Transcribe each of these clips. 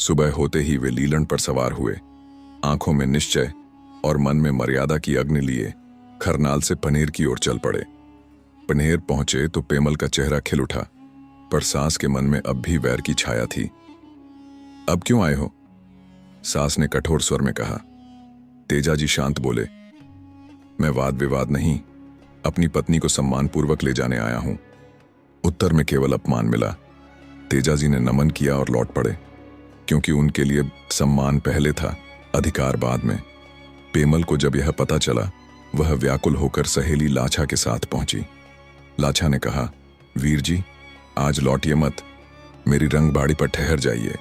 सुबह होते ही वे लीलन पर सवार हुए, आंखों में निश्चय और मन में मर्यादा की अग्नि लिए खरनाल से पनेर की ओर चल पड़े। पनेर पहुंचे तो पेमल का चेहरा खिल उठा, पर सास के मन में अब भी वैर की छाया थी। अब क्यों आए हो? सास ने कठोर स्वर में कहा। तेजाजी शांत बोले, मैं वाद विवाद नहीं, अपनी पत्नी को सम्मानपूर्वक ले जाने आया हूं। उत्तर में केवल अपमान मिला। तेजाजी ने नमन किया और लौट पड़े, क्योंकि उनके लिए सम्मान पहले था, अधिकार बाद में। पेमल को जब यह पता चला, वह व्याकुल होकर सहेली लाछा के साथ पहुंची। लाछा ने कहा, वीर जी, आज लौटिए मत, मेरी रंगबाड़ी पर ठहर जाइए।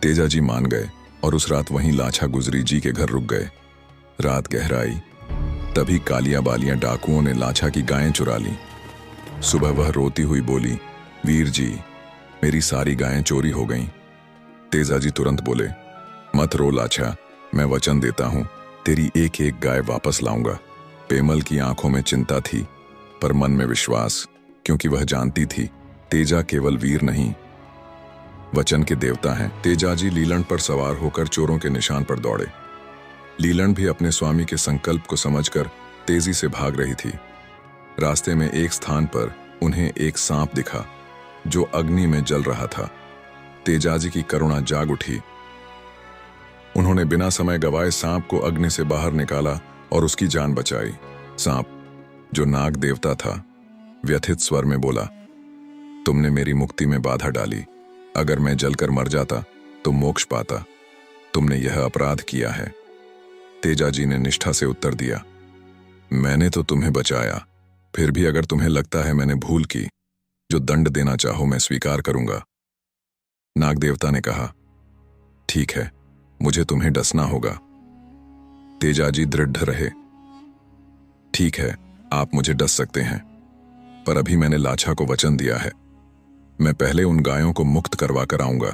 तेजाजी मान गए और उस रात वहीं लाछा गुजरी जी के घर रुक गए। रात गहराई, तभी कालियां बालियां डाकुओं ने लाछा की गायें चुरा लीं। सुबह वह रोती हुई बोली, वीर जी, मेरी सारी गायें चोरी हो गईं। तेजाजी तुरंत बोले, मत रो लाछा, मैं वचन देता हूं, तेरी एक एक गाय वापस लाऊंगा। पेमल की आंखों में चिंता थी, पर मन में विश्वास, क्योंकि वह जानती थी तेजा केवल वीर नहीं, वचन के देवता हैं। तेजाजी लीलन पर सवार होकर चोरों के निशान पर दौड़े। लीलन भी अपने स्वामी के संकल्प को समझकर तेजी से भाग रही थी। रास्ते में एक स्थान पर उन्हें एक सांप दिखा, जो अग्नि में जल रहा था। तेजाजी की करुणा जाग उठी। उन्होंने बिना समय गवाए सांप को अग्नि से बाहर निकाला और उसकी जान बचाई। सांप, जो नाग देवता था, व्यथित स्वर में बोला, तुमने मेरी मुक्ति में बाधा डाली। अगर मैं जलकर मर जाता तो मोक्ष पाता। तुमने यह अपराध किया है। तेजाजी ने निष्ठा से उत्तर दिया, मैंने तो तुम्हें बचाया, फिर भी अगर तुम्हें लगता है मैंने भूल की, जो दंड देना चाहो मैं स्वीकार करूंगा। नाग देवता ने कहा, ठीक है, मुझे तुम्हें डसना होगा। तेजाजी दृढ़ रहे, ठीक है, आप मुझे डस सकते हैं, पर अभी मैंने लाछा को वचन दिया है, मैं पहले उन गायों को मुक्त करवा कर आऊंगा,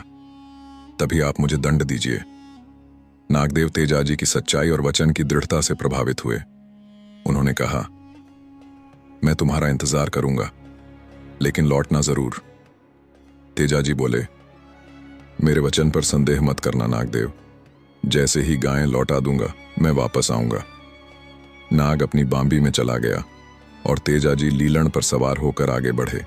तभी आप मुझे दंड दीजिए। नागदेव तेजाजी की सच्चाई और वचन की दृढ़ता से प्रभावित हुए। उन्होंने कहा, मैं तुम्हारा इंतजार करूंगा, लेकिन लौटना जरूर। तेजाजी बोले, मेरे वचन पर संदेह मत करना नागदेव, जैसे ही गायें लौटा दूंगा मैं वापस आऊंगा। नाग अपनी बांबी में चला गया और तेजाजी लीलन पर सवार होकर आगे बढ़े।